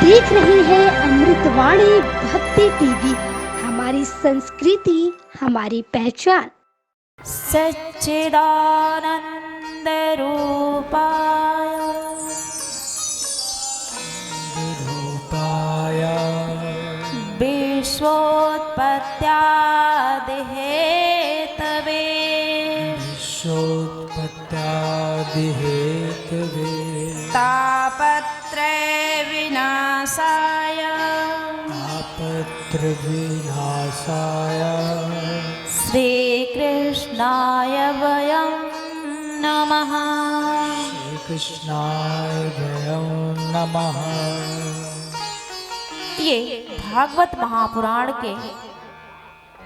देख रही है अमृतवाणी भक्ति टीवी। हमारी संस्कृति हमारी पहचान। सच्चिदानंद रूपाय विश्वोत्पत्त्यादिहेतवे तापत्रय विनाशाय श्रीकृष्णाय वयं नमः। श्रीकृष्णाय वयं नमः। ये भागवत महापुराण के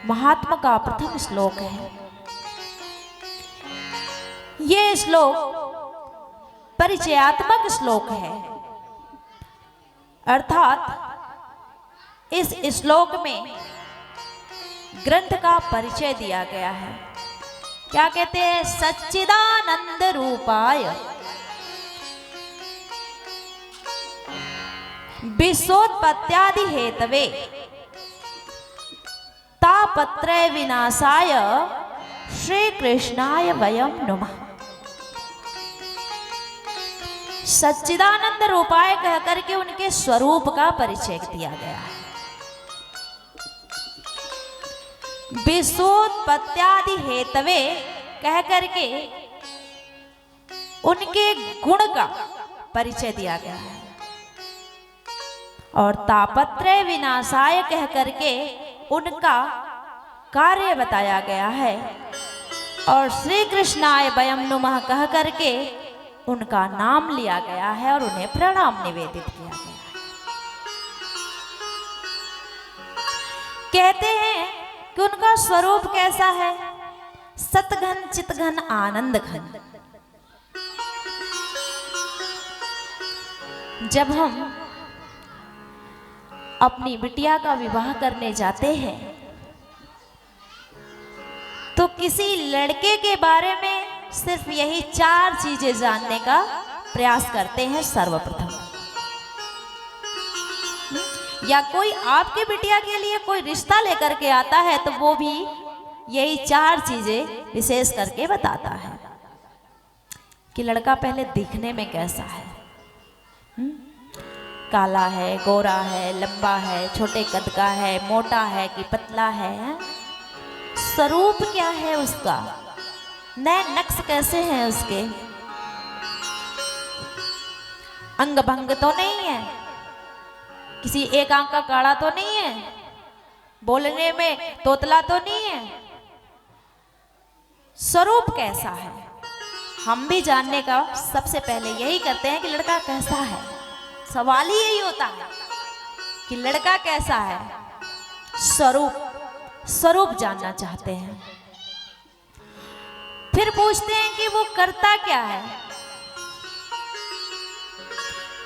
महात्मा का प्रथम श्लोक है। ये श्लोक परिचयात्मक श्लोक है, अर्थात इस श्लोक में ग्रंथ का परिचय दिया गया है। क्या कहते हैं? सच्चिदानंद रूपाय विश्वोत्पत्त्यादि हेतवे तापत्रय विनाशाय श्री कृष्णाय वयं नमः। सच्चिदानंद रूपाय कहकर के उनके स्वरूप का परिचय दिया गया है। विश्वोत्पत्त्यादि हेतवे कह करके उनके गुण का परिचय दिया गया है, और तापत्रय विनाशाय कह करके उनका कार्य बताया गया है, और श्री कृष्णाय वयं नमः कह करके उनका नाम लिया गया है और उन्हें प्रणाम निवेदित किया गया है। कहते हैं कि उनका स्वरूप कैसा है? सतघन चितघन आनंद घन। जब हम अपनी बिटिया का विवाह करने जाते हैं तो किसी लड़के के बारे में सिर्फ यही 4 चीजें जानने का प्रयास करते हैं सर्वप्रथम। या कोई आपकी बिटिया के लिए कोई रिश्ता लेकर के आता है तो वो भी यही 4 चीजें विशेष करके बताता है कि लड़का पहले दिखने में कैसा है, काला है, गोरा है, लंबा है, छोटे कद का है, मोटा है कि पतला है, स्वरूप क्या है उसका, नए नक्श कैसे हैं उसके, अंग भंग तो नहीं है, किसी एक आंख का काड़ा तो नहीं है, बोलने में तोतला तो नहीं है, स्वरूप कैसा है। हम भी जानने का सबसे पहले यही करते हैं कि लड़का कैसा है। सवाल ही यही होता है कि लड़का कैसा है, स्वरूप जानना चाहते हैं। फिर पूछते हैं कि वो करता क्या है,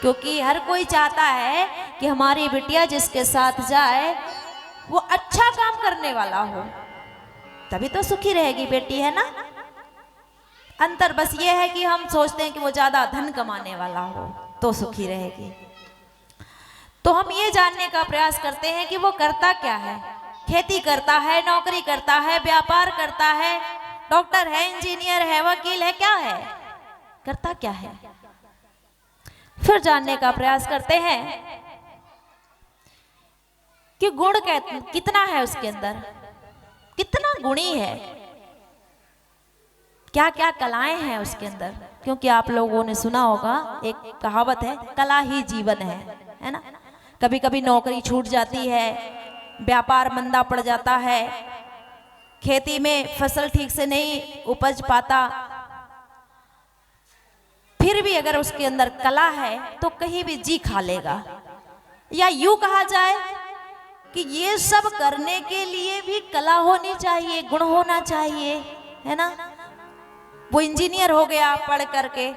क्योंकि हर कोई चाहता है कि हमारी बिटिया जिसके साथ जाए वो अच्छा काम करने वाला हो, तभी तो सुखी रहेगी बेटी, है ना। अंतर बस ये है कि हम सोचते हैं कि वो ज्यादा धन कमाने वाला हो तो सुखी रहेगी। तो हम ये जानने का प्रयास करते हैं कि वो करता क्या है। खेती करता है, नौकरी करता है, व्यापार करता है, डॉक्टर है, इंजीनियर है, वकील है, क्या है, करता क्या है। फिर जानने का प्रयास करते हैं कि गुण कितना है उसके अंदर, कितना गुणी है, क्या क्या कलाएं हैं उसके अंदर। क्योंकि आप लोगों ने सुना होगा, एक कहावत है, कला ही जीवन है ना। कभी कभी नौकरी छूट जाती है, व्यापार मंदा पड़ जाता है, खेती में फसल ठीक से नहीं उपज पाता, फिर भी अगर उसके अंदर कला है तो कहीं भी जी खा लेगा। या यूं कहा जाए कि ये सब करने के लिए भी कला होनी चाहिए, गुण होना चाहिए, है ना। वो इंजीनियर हो गया पढ़ करके,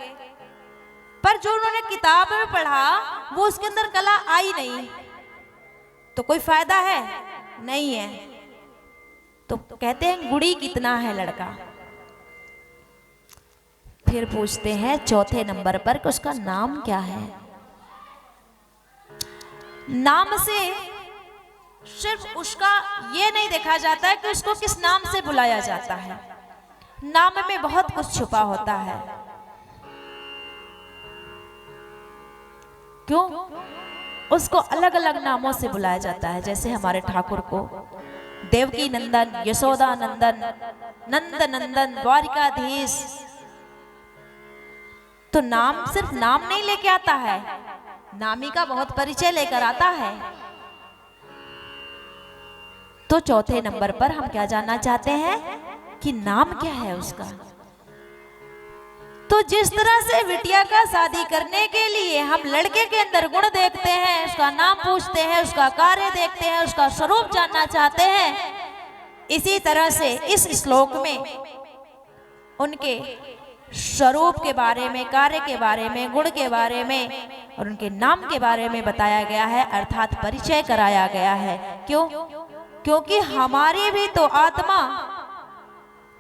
पर जो उन्होंने किताब में पढ़ा वो उसके अंदर कला आई नहीं तो कोई फायदा है नहीं है। तो कहते हैं गुणी कितना है लड़का। फिर पूछते हैं चौथे नंबर पर कि उसका नाम क्या है। नाम से सिर्फ उसका ये नहीं देखा जाता है कि उसको किस नाम से बुलाया जाता है, नाम में बहुत कुछ छुपा होता है। क्यों? उसको अलग अलग नामों से बुलाया जाता है। जैसे हमारे ठाकुर को देवकी नंदन, यशोदा नंदन, नंद नंदन, द्वारिकाधीश। तो नाम सिर्फ नाम नहीं लेके आता है, नामी का बहुत परिचय लेकर आता है। तो चौथे नंबर पर हम क्या जानना चाहते हैं कि नाम क्या है उसका। तो जिस तरह से बिटिया का शादी करने के लिए हम लड़के के अंदर गुण देखते हैं, उसका नाम पूछते हैं, उसका कार्य देखते हैं, उसका स्वरूप जानना चाहते हैं, इसी तरह से इस श्लोक में उनके स्वरूप के बारे में, कार्य के बारे में, गुण के बारे में और उनके नाम के बारे में बताया गया है, अर्थात परिचय कराया गया है। क्यों? क्योंकि हमारी भी तो आत्मा,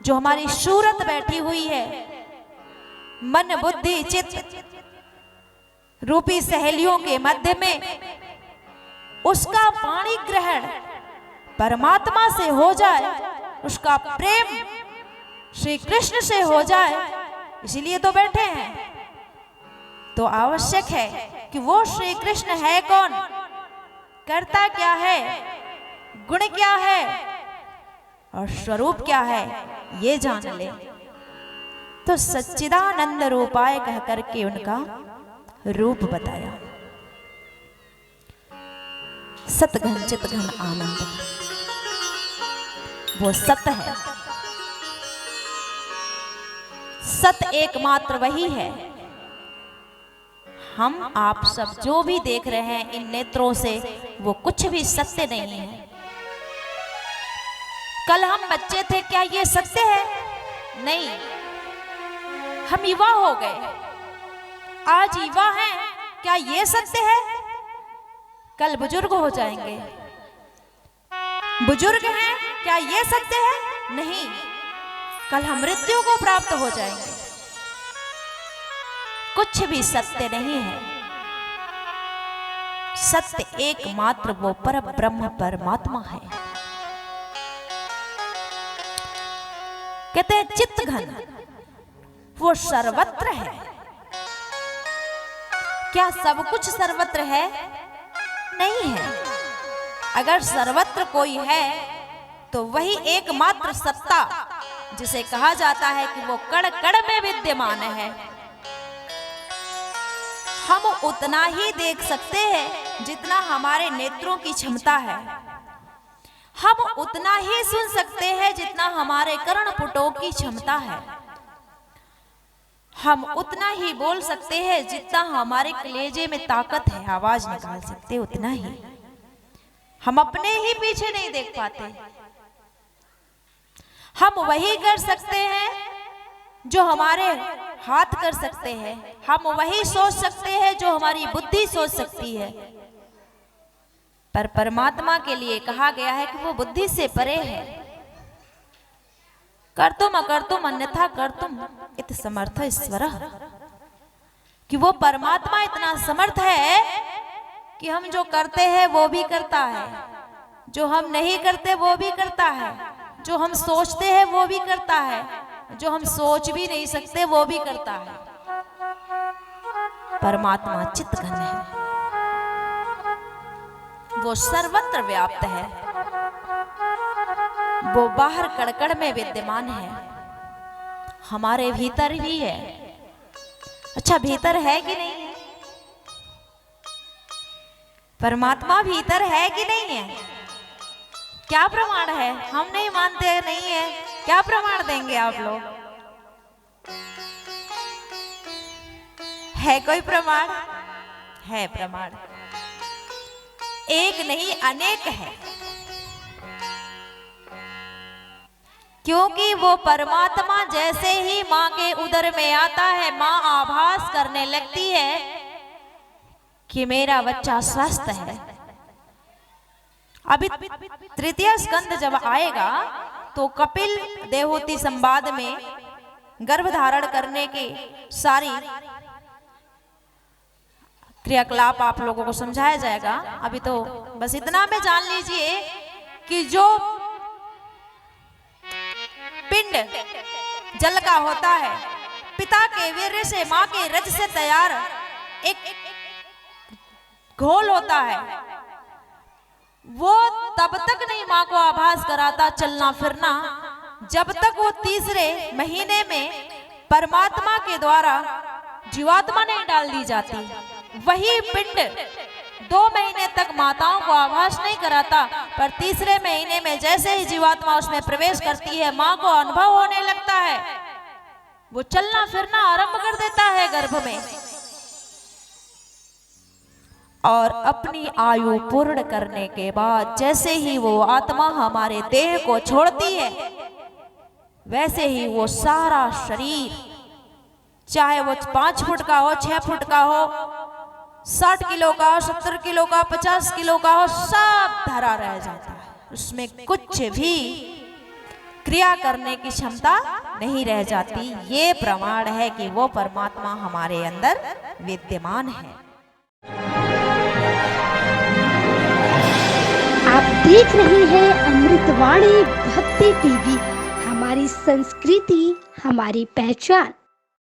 जो हमारी सूरत बैठी हुई है, मन बुद्धि चित्त रूपी सहेलियों के मध्य में, उसका पाणी ग्रहण परमात्मा से हो जाए, उसका प्रेम श्री कृष्ण से हो जाए, इसीलिए तो बैठे हैं। तो आवश्यक है कि वो श्री कृष्ण है कौन, करता क्या है, गुण क्या है और स्वरूप क्या है, ये जान ले। तो सच्चिदानंद रूपाय कह करके उनका रूप बताया। सतघन चितघन आनंद, वो सत है। सत एकमात्र वही है। हम आप सब जो भी देख रहे हैं इन नेत्रों से, वो कुछ भी सत्य नहीं है। कल हम बच्चे थे, क्या ये सत्य है? नहीं। हम युवा हो गए, आज युवा हैं, क्या ये सत्य है? कल बुजुर्ग हो जाएंगे, बुजुर्ग हैं, क्या ये सत्य है? नहीं। कल हम मृत्यु को प्राप्त हो जाएंगे। कुछ भी सत्य नहीं है। सत्य एकमात्र वो पर ब्रह्म परमात्मा है। कहते हैं चित्त घन, वो सर्वत्र है। क्या सब कुछ सर्वत्र है? नहीं है। अगर सर्वत्र कोई है तो वही एकमात्र सत्ता, जिसे कहा जाता है कि वो कण कण में विद्यमान है। हम उतना ही देख सकते हैं जितना हमारे नेत्रों की क्षमता है। हम उतना ही सुन सकते हैं जितना हमारे कर्णपुटों की क्षमता है। हम उतना ही बोल सकते हैं जितना हमारे कलेजे में ताकत है, आवाज निकाल सकते उतना ही। हम अपने ही पीछे नहीं देख पाते। हम वही कर सकते हैं जो हमारे हाथ कर सकते हैं। हम वही सोच सकते हैं जो हमारी बुद्धि सोच सकती है। पर परमात्मा के लिए कहा गया है कि वो बुद्धि से परे है। कर्तुम अकर्तुम अन्यथा कर्तुम इत समर्थ ईश्वर, कि वो परमात्मा इतना समर्थ है कि हम जो करते हैं वो भी करता है, जो हम नहीं करते वो भी करता है, जो हम सोचते हैं वो भी करता है, जो हम सोच भी नहीं सकते वो भी करता है। परमात्मा चित्तघन है, वो सर्वत्र व्याप्त है, वो बाहर कड़कड़ में विद्यमान है, हमारे भीतर भी है। अच्छा, भीतर है कि नहीं है? परमात्मा भीतर है कि नहीं है? क्या प्रमाण है? हम नहीं मानते नहीं है, क्या प्रमाण देंगे आप लोग? है कोई प्रमाण? है प्रमाण। एक नहीं अनेक है, क्योंकि वो परमात्मा जैसे ही माँ के उदर में आता है, माँ आभास करने लगती है कि मेरा बच्चा स्वस्थ है। अभी तृतीय स्कंद जब आएगा तो कपिल देवहूति संवाद में गर्भ धारण करने की सारी क्रियाकलाप आप लोगों को समझाया जाएगा। अभी तो बस इतना में जान लीजिए कि जो पिंड जल का होता है, पिता के वीर्य से, माँ के रज से तैयार एक घोल होता है, वो तब तक नहीं माँ को आभास कराता चलना फिरना जब तक वो तीसरे महीने में परमात्मा के द्वारा जीवात्मा नहीं डाल दी जाती। वही पिंड 2 महीने तक माताओं को आभास नहीं कराता, पर तीसरे महीने में जैसे ही जीवात्मा उसमें प्रवेश करती है, माँ को अनुभव होने लगता है, वो चलना फिरना आरंभ कर देता है गर्भ में। और अपनी आयु पूर्ण करने के बाद जैसे ही वो आत्मा हमारे देह को छोड़ती है, वैसे ही वो सारा शरीर, चाहे वो 5 फुट का हो, 6 फुट का हो, 60 किलो का हो, 70 किलो का, 50 किलो का हो, सब धरा रह जाता है। उसमें कुछ भी क्रिया करने की क्षमता नहीं रह जाती। ये प्रमाण है कि वो परमात्मा हमारे अंदर विद्यमान है। आप देख रहे हैं अमृतवाणी भक्ति टीवी, हमारी संस्कृति हमारी पहचान।